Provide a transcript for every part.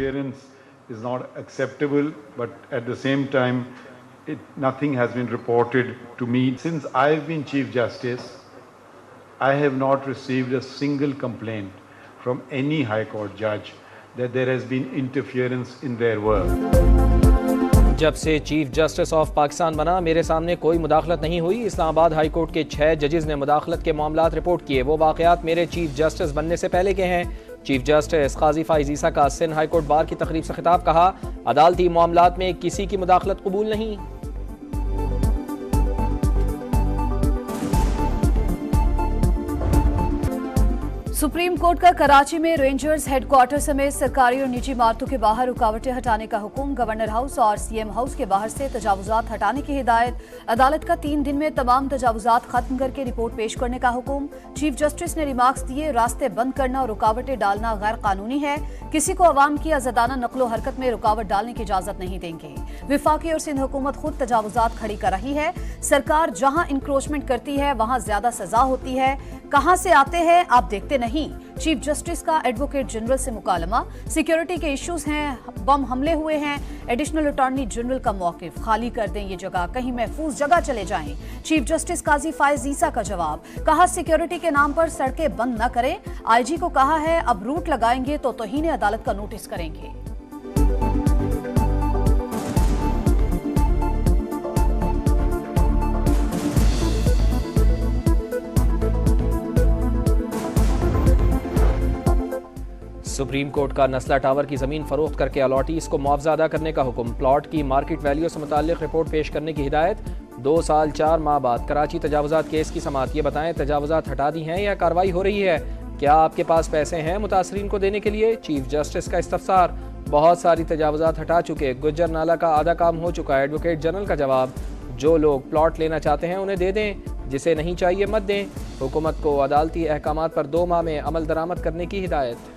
interference is not acceptable, but at the same time, nothing has been reported to me. Since I have been Chief Justice, I have not received a single complaint from any High Court judge that there has been interference in their work. जब से chief justice of Pakistan बना मेरे सामने कोई मुदाखलत नहीं हुई। Islamabad high court के 6 जजेस ने मुदाखलत के मामलात रिपोर्ट किए। वो वाक़यात मेरे चीफ जस्टिस बनने से पहले के हैं। चीफ जस्टिस काजी फाइज ईसा का सिंध हाई कोर्ट बार की तकरीब से खिताब। कहा, अदालती मामलात में किसी की मुदाखलत कबूल नहीं। सुप्रीम कोर्ट का कराची में रेंजर्स हेडक्वार्टर समेत सरकारी और निजी इमारतों के बाहर रुकावटें हटाने का हुक्म। गवर्नर हाउस और सीएम हाउस के बाहर से तजावुजात हटाने की हिदायत। अदालत का 3 दिन में तमाम तजावुजात खत्म करके रिपोर्ट पेश करने का हुक्म। चीफ जस्टिस ने रिमार्क्स दिए, रास्ते बंद करना और रुकावटें डालना गैर कानूनी है। किसी को अवाम की आजादाना नकलो हरकत में रुकावट डालने की इजाजत नहीं देंगे। विफाकी और सिंध हुकूमत खुद तजावुजात खड़ी कर रही है। सरकार जहां इंक्रोचमेंट करती है वहां ज्यादा सजा होती है। कहां से आते हैं आप देखते नहीं। चीफ जस्टिस का एडवोकेट जनरल से मुकालमा। सिक्योरिटी के इश्यूज हैं, बम हमले हुए हैं। एडिशनल अटॉर्नी जनरल का मौकिफ, खाली कर दें ये जगह, कहीं महफूज जगह चले जाएं। चीफ जस्टिस काजी फाइज ईसा का जवाब। कहा, सिक्योरिटी के नाम पर सड़कें बंद न करें। आईजी को कहा है अब रूट लगाएंगे तो तौहीन अदालत का नोटिस करेंगे। सुप्रीम कोर्ट का नस्ला टावर की जमीन फरोख्त करके अलॉटीज को मुआवजा अदा करने का हुक्म। प्लॉट की मार्केट वैल्यू से मुताल्लिक रिपोर्ट पेश करने की हिदायत। 2 साल 4 माह बाद कराची तजावुजात केस की समाअत। ये बताएं, तजावुजात हटा दी हैं या कार्रवाई हो रही है? क्या आपके पास पैसे हैं मुतासरीन को देने के लिए? चीफ जस्टिस का इस्तफसार। बहुत सारी तजावुजात हटा चुके, गुज्जर नाला का आधा काम हो चुका। एडवोकेट जनरल का जवाब। जो लोग प्लॉट लेना चाहते हैं उन्हें दे दें, जिसे नहीं चाहिए मत दें। हुकूमत को अदालती अहकामात पर 2 माह में अमल दरामद करने की हिदायत।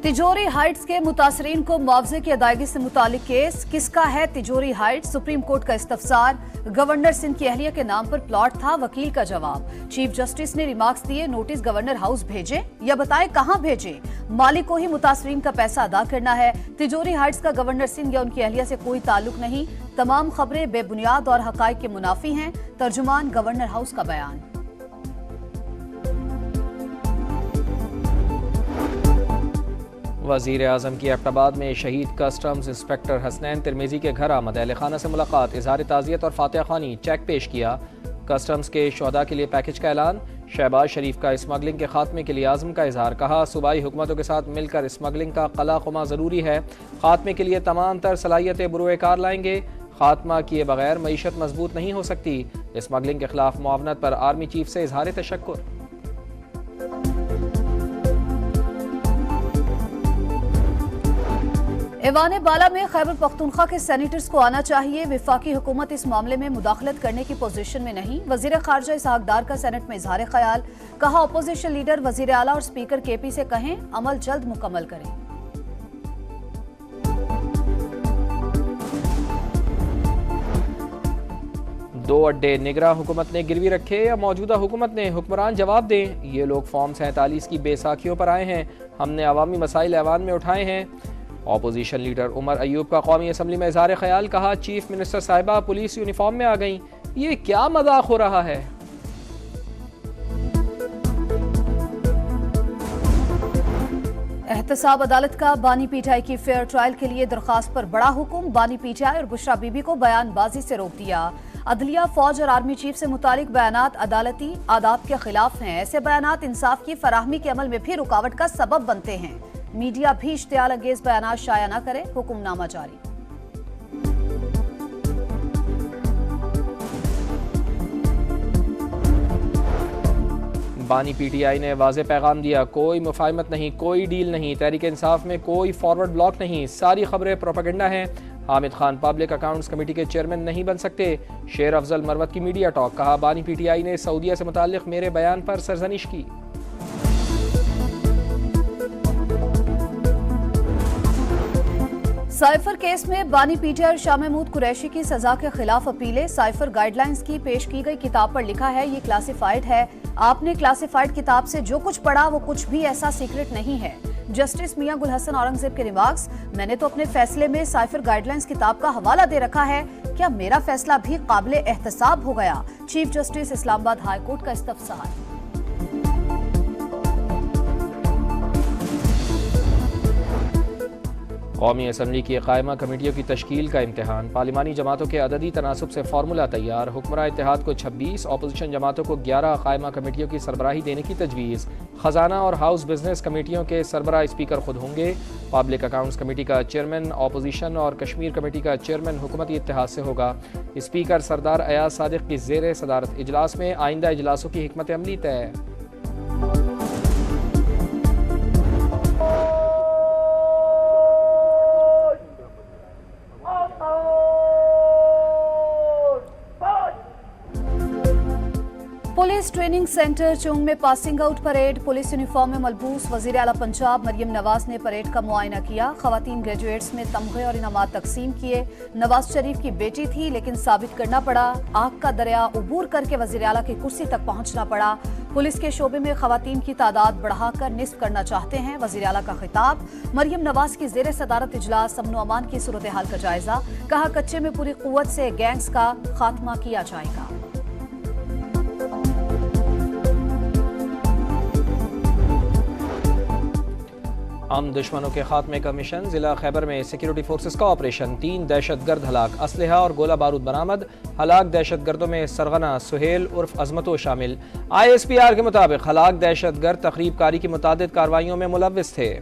तिजोरी हाइट्स के मुतासरीन को मुआवजे की अदायगी से मुतालिक केस। किसका है तिजोरी हाइट्स? सुप्रीम कोर्ट का इस्तफसार। गवर्नर सिंध की अहलिया के नाम पर प्लॉट था, वकील का जवाब। चीफ जस्टिस ने रिमार्क्स दिए, नोटिस गवर्नर हाउस भेजे या बताएं कहां भेजे। मालिक को ही मुतासरीन का पैसा अदा करना है। तिजोरी हाइट्स का गवर्नर सिंध या उनकी अहलिया से कोई ताल्लुक नहीं। तमाम खबरें बेबुनियाद और हकायक के मुनाफी हैं। तर्जुमान गवर्नर हाउस का बयान। वज़ीर आज़म की एबटाबाद में शहीद कस्टम्स इंस्पेक्टर हसनैन तिरमिज़ी के घर आमद। अहले खाना से मुलाकात, इजहार ताज़ियत और फातिहा ख़ानी, चेक पेश किया। कस्टम्स के शोहदा के लिए पैकेज का ऐलान। शहबाज शरीफ का स्मगलिंग के खात्मे के लिए आज़म का इजहार। कहा, सूबाई हुकूमतों के साथ मिलकर स्मगलिंग का कला-खुमा ज़रूरी है। खात्मे के लिए तमाम तर सलाहियतें बुरुएकार लाएंगे। खात्मा किए बगैर मईशत मजबूत नहीं हो सकती। स्मगलिंग के खिलाफ मुआवनत पर आर्मी चीफ से इजहार तशक्कुर। ऐवान बाला में खैबर पख्तूनख्वा के सेनेटर्स को आना चाहिए। विफाकी हुकूमत इस मामले में मुदाखलत करने की पोजीशन में नहीं। वजीर खारजा इसहाक डार का सेनेट में इजहार ख्याल। कहा, अपोजिशन लीडर वजीर आला और स्पीकर केपी से कहें अमल जल्द मुकम्मल करें। दो अड्डे निगरा हुकूमत ने गिरवी रखे या मौजूदा हुकूमत ने? हुक्मरान जवाब दें। ये लोग फॉर्म 47 की बेसाखियों पर आए हैं। हमने अवामी मसाइल ऐवान में उठाए हैं। ऑपोजिशन लीडर उमर अयूब का कौमी असम्बली में इजहार ख्याल। कहा, चीफ मिनिस्टर साहिबा पुलिस यूनिफॉर्म में आ गई, ये क्या मजाक हो रहा है? एहतसाब अदालत का बानी पीटीआई की फेयर ट्रायल के लिए दरखास्त पर बड़ा हुक्म। बानी पीटीआई और बुशरा बीबी को बयानबाजी से रोक दिया। अदलिया, फौज और आर्मी चीफ से मुतालिक बयानात अदालती आदाब के खिलाफ हैं। ऐसे बयानात इंसाफ की फराहमी के अमल में भी रुकावट का सबब बनते हैं। मीडिया भी इश्तियाल अंगेज बयानात शाया न करे, हुक्मनामा जारी। बानी पीटीआई ने वाज़े पैगाम दिया, कोई मुफाहिमत नहीं, कोई डील नहीं। तहरीक इंसाफ में कोई फॉरवर्ड ब्लॉक नहीं, सारी खबरें प्रोपेगेंडा हैं। Hamid Khan public accounts committee के चेयरमैन नहीं बन सकते। शेर अफजल मरवत की मीडिया टॉक। कहा, बानी पीटीआई ने सऊदीया से मुताल्लिक मेरे बयान पर सरजनिश की। साइफर केस में बानी पीटीआर शाह महमूद कुरैशी की सजा के खिलाफ अपीलें। साइफर गाइडलाइंस की पेश की गई किताब पर लिखा है, ये क्लासिफाइड है। आपने क्लासिफाइड किताब से जो कुछ पढ़ा वो कुछ भी ऐसा सीक्रेट नहीं है। जस्टिस मियां गुल हसन औरंगजेब के रिमार्क्स, मैंने तो अपने फैसले में साइफर गाइडलाइंस किताब का हवाला दे रखा है, क्या मेरा फैसला भी काबिले एहतसाब हो गया? Chief justice Islamabad high court का इस्तफसार। कौमी असम्बली की कायमा कमेटियों की तश्कील का इम्तहान। पार्लिमानी जमातों के अददी तनासुब से फार्मूला तैयार। हुक्मरान इत्तेहाद को 26, अपोजिशन जमातों को 11 कायमा कमेटियों की सरबराही देने की तजवीज़। खजाना और हाउस बिजनेस कमेटियों के सरबराह स्पीकर खुद होंगे। पब्लिक अकाउंट्स कमेटी का चेयरमैन अपोजिशन और कश्मीर कमेटी का चेयरमैन हुकूमती इत्तेहाद से होगा। स्पीकर सरदार अयाज सादिक की ज़ेर सदारत इजलास में आइंदा इजलासों की हिकमत अमली तय। पुलिस ट्रेनिंग सेंटर चुंग में passing out parade. Police uniform में मलबूस वजीर आला पंजाब मरियम नवाज ने परेड का मुआयना किया। खवातीन ग्रेजुएट्स में तमगे और इनामात तकसीम किए। नवाज शरीफ की बेटी थी लेकिन साबित करना पड़ा। आग का दरिया उबूर करके वजीर आला की कुर्सी तक पहुंचना पड़ा। पुलिस के शोबे में खवातीन की तादाद बढ़ाकर निस्फ करना चाहते हैं। वजीर आला का खिताब। मरियम नवाज की जेर सदारत इजलास। अमन अमान की सूरत हाल का जायजा। कहा, कच्चे में पूरी कुव्वत से गैंग्स का खात्मा किया जाएगा। हम दुश्मनों के खात्मे का मिशन। जिला खैबर में सिक्योरिटी फोर्सेस का ऑपरेशन। 3 दहशतगर्द हलाक। असलहा और गोला बारूद बरामद। हलाक दहशतगर्दों में सरगना सुहेल उर्फ अजमतो शामिल। ISPR के मुताबिक हलाक दहशतगर्द तकरीब कारी की मुतादिद कार्रवाइयों में मुलव्विस थे।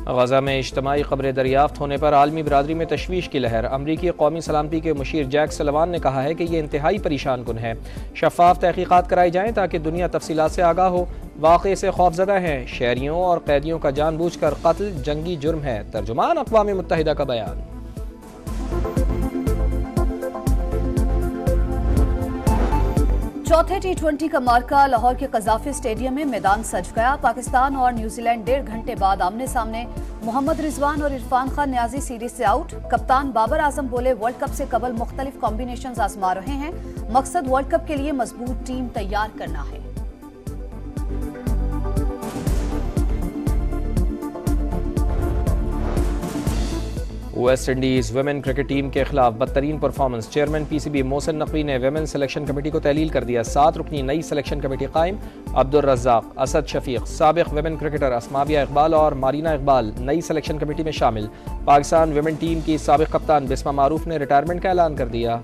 गजा में इज्तिमाई कब्रें दरियाफ्त होने पर आलमी बरादरी में तशवीश की लहर। अमरीकी कौमी सलामती के मुशीर जैक सलवान ने कहा है कि ये इंतहाई परेशान कुन है। शफाफ तहकीकात कराई जाएं ताकि दुनिया तफसीलात से आगाह हो। वाक़े से खौफजदा हैं। शहरियों और कैदियों का जानबूझकर कत्ल जंगी जुर्म है। तर्जुमान अक़वाम मुत्तहिदा का बयान। चौथे T20 का मार्का लाहौर के कज़ाफ़ी स्टेडियम में मैदान सज गया। पाकिस्तान और न्यूजीलैंड 1.5 घंटे बाद आमने सामने। मोहम्मद रिजवान और इरफान खान न्याजी सीरीज से आउट। कप्तान बाबर आजम बोले, वर्ल्ड कप से कबल मुख्तलिफ कॉम्बिनेशंस आजमा रहे हैं। मकसद वर्ल्ड कप के लिए मजबूत टीम तैयार करना है। West Indies women cricket team के खिलाफ बदतरीन performance. Chairman PCB Mohsin Naqvi ने वुमेन सिलेक्शन कमेटी को तहलील कर दिया। 7 रुकनी नई सिलेक्शन कमेटी कायम। अब्दुल रज़ाक, असद शफीक, साबिक वुमेन क्रिकेटर अस्माबिया इकबाल और मारीना इकबाल नई सिलेक्शन कमेटी में शामिल। पाकिस्तान वुमेन टीम की साबिक कप्तान बिस्मा मारूफ ने रिटायरमेंट का ऐलान कर दिया।